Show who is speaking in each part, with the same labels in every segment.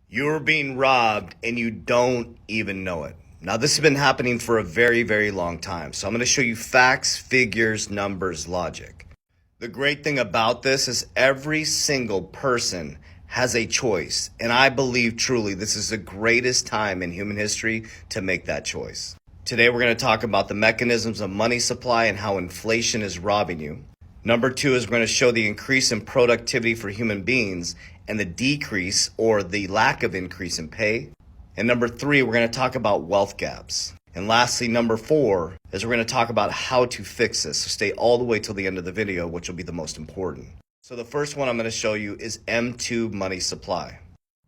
Speaker 1: You're being robbed and you don't even know it. Now, this has been happening for a very, very long time. So I'm going to show you facts, figures, numbers, logic. The great thing about this is every single person has a choice. And I believe truly this is the greatest time in human history to make that choice. Today, we're going to talk about the mechanisms of money supply and how inflation is robbing you. Number two is we're going to show the increase in productivity for human beings and the decrease or the lack of increase in pay. And number three, we're going to talk about wealth gaps. And lastly, number four is we're going to talk about how to fix this. So stay all the way till the end of the video, which will be the most important. So the first one I'm going to show you is M2 money supply.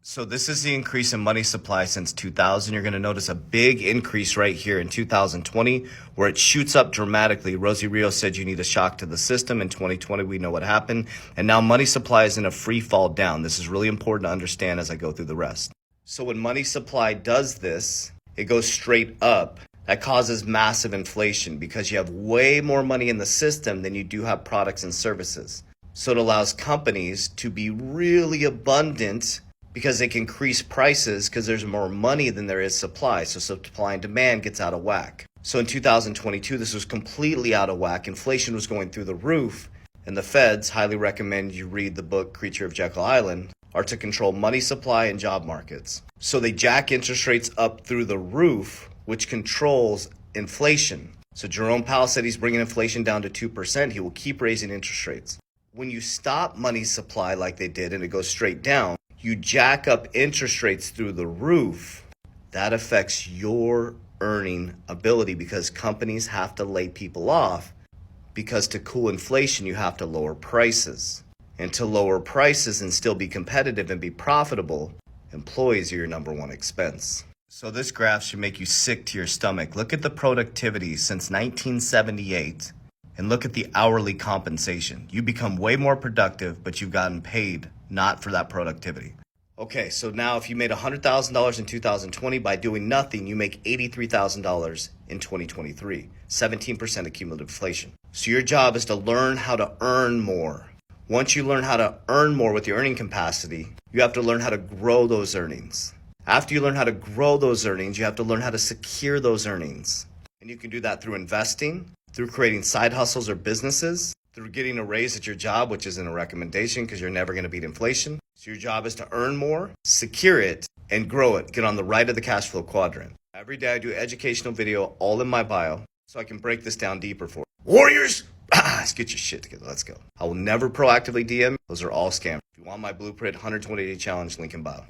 Speaker 1: So this is the increase in money supply since 2000. You're going to notice a big increase right here in 2020 where it shoots up dramatically. Rosie Rios said you need a shock to the system. In 2020, we know what happened. And now money supply is in a free fall down. This is really important to understand as I go through the rest. So when money supply does this, it goes straight up. That causes massive inflation because you have way more money in the system than you do have products and services. So it allows companies to be really abundant because they can increase prices because there's more money than there is supply. So supply and demand gets out of whack. So in 2022, this was completely out of whack. Inflation was going through the roof. And the feds, highly recommend you read the book Creature of Jekyll Island, are to control money supply and job markets. So they jack interest rates up through the roof, which controls inflation. So Jerome Powell said he's bringing inflation down to 2%. He will keep raising interest rates. When you stop money supply like they did and it goes straight down, you jack up interest rates through the roof. That affects your earning ability because companies have to lay people off because to cool inflation, you have to lower prices. And to lower prices and still be competitive and be profitable, employees are your number one expense. So this graph should make you sick to your stomach. Look at the productivity since 1978 and look at the hourly compensation. You become way more productive, but you've gotten paid not for that productivity. Okay, so now if you made $100,000 in 2020 by doing nothing, you make $83,000 in 2023, 17% cumulative inflation. So your job is to learn how to earn more. Once you learn how to earn more with your earning capacity, you have to learn how to grow those earnings. After you learn how to grow those earnings, you have to learn how to secure those earnings. And you can do that through investing, through creating side hustles or businesses, through getting a raise at your job, which isn't a recommendation because you're never going to beat inflation. So your job is to earn more, secure it, and grow it. Get on the right of the cash flow quadrant. Every day I do an educational video all in my bio so I can break this down deeper for you. Warriors, let's get your shit together. Let's go. I will never proactively DM. Those are all scams. If you want my blueprint 120-day challenge, link in bio.